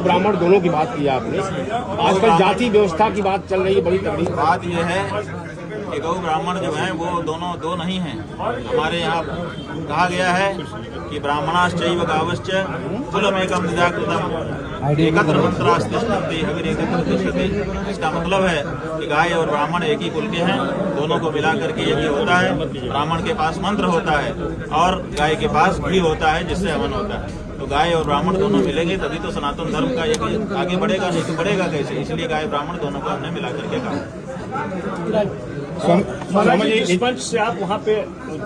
ब्राह्मण दोनों की बात की आपने। आजकल जाति व्यवस्था की बात चल रही है, बड़ी तकलीफ। बात यह है कि गौ ब्राह्मण जो है वो दोनों दो नहीं हैं। हमारे यहाँ कहा गया है कि ब्राह्मणाश्चैव गावश्च कुलमेकं निजाकृतम् एकत्र मंत्रास्तिष्ठन्ति हविरेकत्र तिष्ठति। इसका मतलब है कि गाय और ब्राह्मण एक ही कुल के हैं, दोनों को मिला करके यज्ञ होता है। ब्राह्मण के पास मंत्र होता है और गाय के पास घी होता है जिससे हवन होता है। तो गाय और ब्राह्मण दोनों मिलेंगे तभी तो सनातन धर्म का यज्ञ आगे बढ़ेगा, नहीं तो बढ़ेगा कैसे। इसलिए गाय ब्राह्मण दोनों को हमने मिला करके कहा। इस मंच से आप वहाँ पे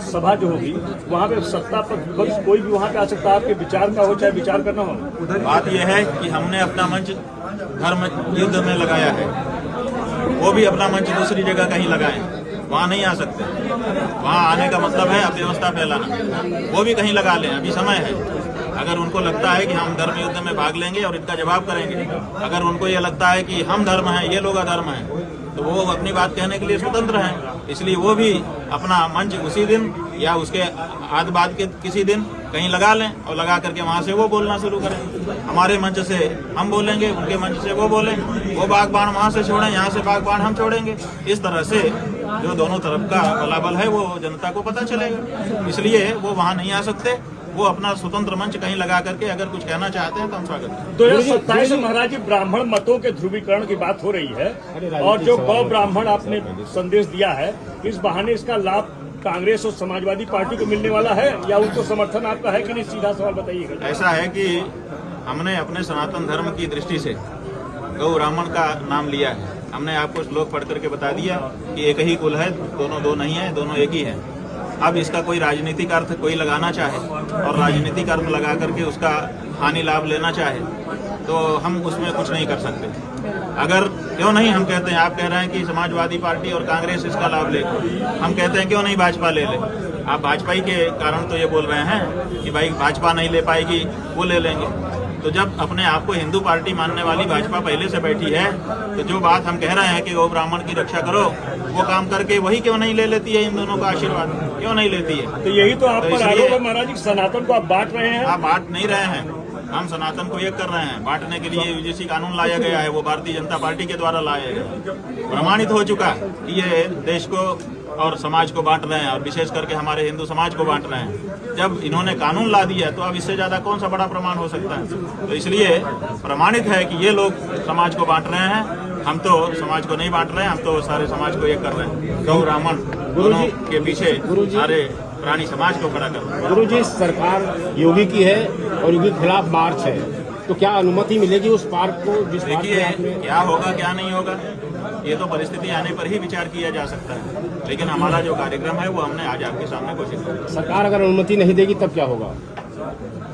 सभा जो होगी वहाँ पे सत्ता पर विपक्ष कोई भी वहाँ पे आ सकता है, आपके विचार का हो चाहे विचार करना हो। बात यह है कि हमने अपना मंच धर्म युद्ध में लगाया है, वो भी अपना मंच दूसरी जगह कहीं लगाए, वहाँ नहीं आ सकते। वहाँ आने का मतलब है अव्यवस्था फैलाना, वो भी कहीं लगा लें, अभी समय है। अगर उनको लगता है कि हम धर्म युद्ध में भाग लेंगे और इनका जवाब करेंगे, अगर उनको ये लगता है कि हम धर्म हैं ये लोग अधर्म हैं, तो वो अपनी बात कहने के लिए स्वतंत्र हैं। इसलिए वो भी अपना मंच उसी दिन या उसके आध बाद के किसी दिन कहीं लगा लें और लगा करके वहाँ से वो बोलना शुरू करें। हमारे मंच से हम बोलेंगे, उनके मंच से वो बोलें, वो बागबान वहाँ से छोड़ें, यहाँ से बागबान हम छोड़ेंगे। इस तरह से जो दोनों तरफ का बलाबल है वो जनता को पता चलेगा। इसलिए वो वहाँ नहीं आ सकते, वो अपना स्वतंत्र मंच कहीं लगा करके अगर कुछ कहना चाहते हैं तो हम स्वागत करें। 2027 में महाराज जी ब्राह्मण मतों के ध्रुवीकरण की बात हो रही है और जो गौ ब्राह्मण आपने संदेश दिया है, इस बहाने इसका लाभ कांग्रेस और समाजवादी पार्टी को मिलने वाला है या उनको समर्थन आपका है कि नहीं, सीधा सवाल बताइएगा। ऐसा है कि हमने अपने सनातन धर्म की दृष्टि से गौ ब्राह्मण का नाम लिया है। हमने आपको श्लोक पढ़ करके बता दिया कि एक ही कुल है, दोनों दो नहीं है, दोनों एक ही है। अब इसका कोई राजनीतिक अर्थ कोई लगाना चाहे और राजनीतिक अर्थ लगा करके उसका हानि लाभ लेना चाहे तो हम उसमें कुछ नहीं कर सकते। अगर क्यों नहीं, हम कहते हैं, आप कह रहे हैं कि समाजवादी पार्टी और कांग्रेस इसका लाभ ले, हम कहते हैं क्यों नहीं भाजपा ले ले। आप भाजपा ही के कारण तो ये बोल रहे हैं कि भाई भाजपा नहीं ले पाएगी, वो ले लेंगे। तो जब अपने आप को हिंदू पार्टी मानने वाली भाजपा पहले से बैठी है, तो जो बात हम कह रहे हैं कि गौ ब्राह्मण की रक्षा करो, वो काम करके वही क्यों नहीं ले लेती है, इन दोनों का आशीर्वाद क्यों नहीं लेती है। तो यही तो आप पर आरोप है महाराज जी, सनातन को आप बांट रहे हैं। आप बांट नहीं रहे हैं, हम सनातन को एक कर रहे हैं। बांटने के लिए यूजीसी कानून लाया गया है, वो भारतीय जनता पार्टी के द्वारा लाया गया, प्रमाणित हो चुका कि ये देश को और समाज को बांट रहे हैं और विशेष करके हमारे हिंदू समाज को बांट रहे हैं। जब इन्होंने कानून ला दिया तो अब इससे ज्यादा कौन सा बड़ा प्रमाण हो सकता है। तो इसलिए प्रमाणित है कि ये लोग समाज को बांट रहे हैं, हम तो समाज को नहीं बांट रहे हैं, हम तो सारे समाज को एक कर रहे हैं। गौ ब्राह्मण दोनों के पीछे सारे प्राणी समाज को खड़ा कर रहे हैं। गुरु जी, सरकार योगी की है और योगी के खिलाफ मार्च है, तो क्या अनुमति मिलेगी उस पार्क को? देखिए क्या होगा क्या नहीं होगा ये तो परिस्थिति आने पर ही विचार किया जा सकता है, लेकिन हमारा जो कार्यक्रम है वो हमने आज आपके सामने घोषित किया। सरकार अगर अनुमति नहीं देगी तब क्या होगा?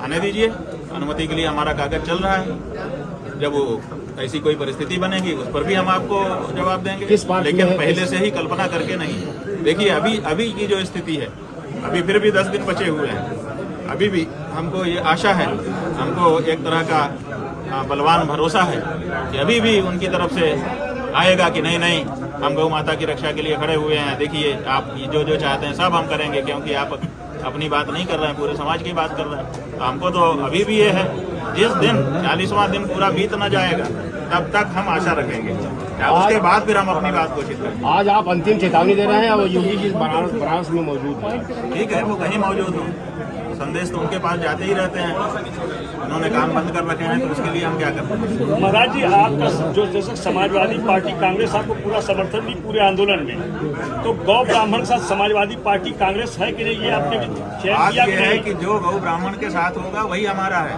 आने दीजिए, अनुमति के लिए हमारा कागज चल रहा है। जब वो ऐसी कोई परिस्थिति बनेगी उस पर भी हम आपको जवाब देंगे, लेकिन पहले से ही कल्पना करके नहीं। देखिए अभी की जो स्थिति है, अभी फिर भी 10 दिन बचे हुए हैं, अभी भी हमको ये आशा है, हमको एक तरह का बलवान भरोसा है कि अभी भी उनकी तरफ से आएगा कि नहीं हम गौ माता की रक्षा के लिए खड़े हुए हैं। देखिए आप जो चाहते हैं सब हम करेंगे, क्योंकि आप अपनी बात नहीं कर रहे हैं, पूरे समाज की बात कर रहे हैं। तो हमको तो अभी भी ये है, जिस दिन 40वां दिन पूरा बीत न जाएगा तब तक हम आशा रखेंगे, उसके बाद फिर हम अपनी बात घोषित करेंगे। आज आप अंतिम चेतावनी दे रहे हैं और योगी जी बनारस में मौजूद है। ठीक है, वो कहीं मौजूद हो, संदेश तो उनके पास जाते ही रहते हैं। उन्होंने काम बंद कर रखे हैं तो उसके लिए हम क्या करते हैं। महाराज जी, आपका जो जैसे समाजवादी पार्टी कांग्रेस आपको पूरा समर्थन दी पूरे आंदोलन में, तो गौ ब्राह्मण के साथ समाजवादी पार्टी कांग्रेस है कि नहीं, ये आपने बात यह है कि जो गौ ब्राह्मण के साथ होगा वही हमारा है।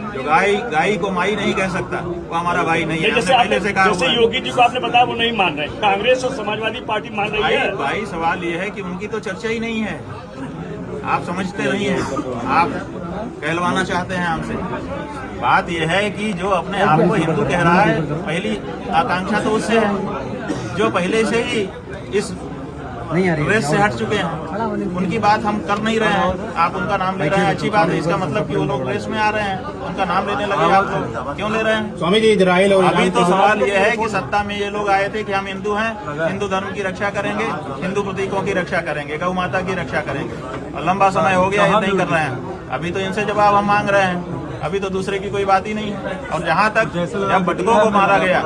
जो गाय को माई नहीं कह सकता वो हमारा भाई नहीं है। जैसे योगी जी को आपने बताया वो नहीं मान रहे, कांग्रेस और समाजवादी पार्टी मान रही है। भाई सवाल ये है कि उनकी तो चर्चा ही नहीं है, आप समझते नहीं हैं, आप कहलवाना चाहते हैं हमसे। बात यह है कि जो अपने आप को हिंदू कह रहा है, पहली आकांक्षा तो उससे है जो पहले से ही इस रेस से हट चुके हैं, उनकी बात हम कर नहीं रहे हैं। आप उनका नाम ले रहे हैं, अच्छी बात है, इसका मतलब कि वो लोग रेस में आ रहे हैं, उनका नाम लेने लगे। आप लोग क्यों ले रहे हैं? स्वामी जी, इजराइल और अभी तो सवाल ये है कि सत्ता में ये लोग आए थे कि हम हिंदू हैं, हिंदू धर्म की रक्षा करेंगे, हिंदू प्रतीकों की रक्षा करेंगे, गौ माता की रक्षा करेंगे, और लंबा समय हो गया ये नहीं कर रहे हैं। अभी तो इनसे जवाब हम मांग रहे हैं अभी तो दूसरे की कोई बात ही नहीं है। और जहाँ तक जब भटकों को मारा गया,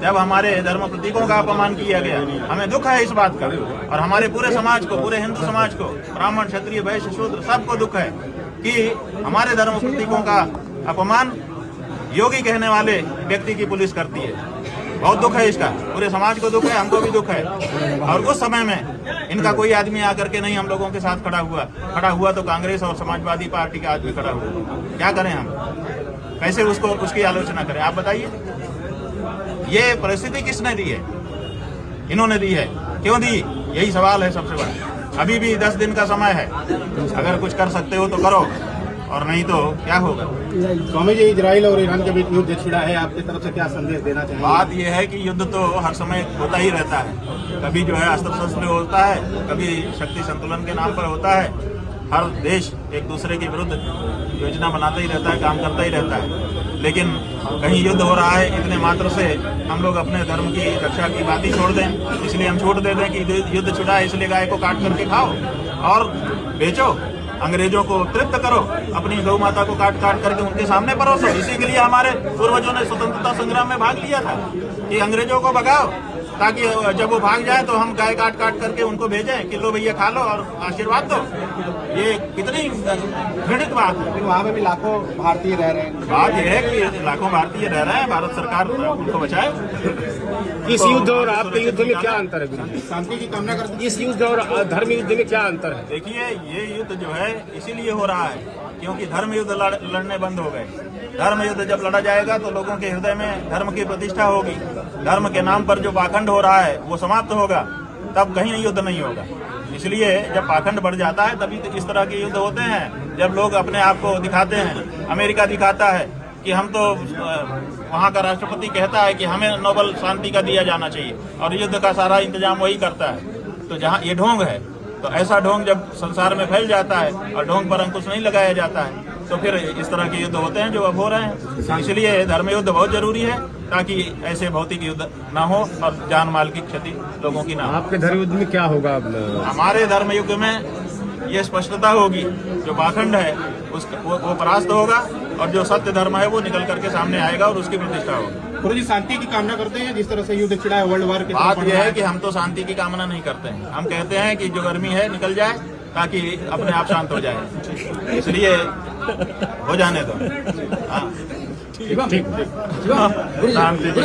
जब हमारे धर्म प्रतीकों का अपमान किया गया, हमें दुख है इस बात का। और हमारे पूरे समाज को, पूरे हिंदू समाज को, ब्राह्मण, क्षत्रिय, वैश्य, शूद्र, सबको दुख है कि हमारे धर्म प्रतीकों का अपमान योगी कहने वाले व्यक्ति की पुलिस करती है। बहुत दुख है इसका, पूरे समाज को दुख है, हमको भी दुख है। और उस समय में इनका कोई आदमी आकर के नहीं हम लोगों के साथ खड़ा हुआ तो कांग्रेस और समाजवादी पार्टी का आदमी खड़ा हुआ। क्या करें हम, कैसे उसकी आलोचना करें, आप बताइए। ये परिस्थिति किसने दी है? इन्होंने दी है। क्यों दी? यही सवाल है सबसे बड़ा। अभी भी 10 दिन का समय है, अगर कुछ कर सकते हो तो करो, और नहीं तो क्या होगा। स्वामी जी, इजराइल और ईरान के बीच युद्ध छिड़ा है, आपकी तरफ से क्या संदेश देना चाहेंगे? बात यह है कि युद्ध तो हर समय होता ही रहता है। कभी जो है अस्त्र शस्त्र होता है, कभी शक्ति संतुलन के नाम पर होता है। हर देश एक दूसरे के विरुद्ध योजना बनाता ही रहता है, काम करता ही रहता है। लेकिन कहीं युद्ध हो रहा है, इतने मात्र से हम लोग अपने धर्म की रक्षा की बात ही छोड़ दें। इसलिए हम छोड़ देते हैं कि युद्ध छिड़ा है, इसलिए गाय को काट करके खाओ और बेचो, अंग्रेजों को तृप्त करो, अपनी गौ माता को काट करके उनके सामने परोसो। इसी के लिए हमारे पूर्वजों ने स्वतंत्रता संग्राम में भाग लिया था कि अंग्रेजों को भगाओ, ताकि जब वो भाग जाए तो हम गाय काट करके उनको भेजें कि लो भैया खा लो और आशीर्वाद दो। ये कितनी घृणित बात है। वहाँ पे भी लाखों भारतीय रह रहे हैं। बात यह है कि लाखों भारतीय रह रहे हैं, भारत सरकार उनको बचाए। इस युद्ध और आपके युद्ध में क्या अंतर है? शांति की कामना करते हैं। इस युद्ध और धर्म युद्ध में क्या अंतर है? देखिए, ये युद्ध जो है इसीलिए हो रहा है क्योंकि धर्म युद्ध लड़ने बंद हो गए। धर्म युद्ध जब लड़ा जाएगा तो लोगों के हृदय में धर्म की प्रतिष्ठा होगी, धर्म के नाम पर जो पाखंड हो रहा है वो समाप्त होगा, तब कहीं युद्ध नहीं होगा। इसलिए जब पाखंड बढ़ जाता है तभी तो इस तरह के युद्ध होते हैं। जब लोग अपने आप को दिखाते हैं, अमेरिका दिखाता है कि हम तो, वहाँ का राष्ट्रपति कहता है कि हमें नोबेल शांति का दिया जाना चाहिए, और युद्ध का सारा इंतजाम वही करता है। तो जहाँ ये ढोंग है, तो ऐसा ढोंग जब संसार में फैल जाता है और ढोंग पर अंकुश नहीं लगाया जाता है तो फिर इस तरह के युद्ध होते हैं जो अब हो रहे हैं। इसलिए धर्म युद्ध बहुत जरूरी है ताकि ऐसे भौतिक युद्ध ना हो और जान माल की क्षति लोगों की ना हो। आपके धर्म युद्ध में क्या होगा? हमारे धर्म युद्ध में ये स्पष्टता होगी, जो पाखंड है वो परास्त होगा और जो सत्य धर्म है वो निकल करके सामने आएगा और उसकी प्रतिष्ठा होगी। गुरु जी, शांति की कामना करते हैं? जिस तरह से युद्ध छिड़ा है वर्ल्ड वार के, बात यह है कि हम तो शांति की कामना नहीं करते हैं। हम कहते हैं कि जो गर्मी है निकल जाए ताकि अपने आप शांत हो जाए, इसलिए हो जाने दो। हाँ, ठीक। शांति की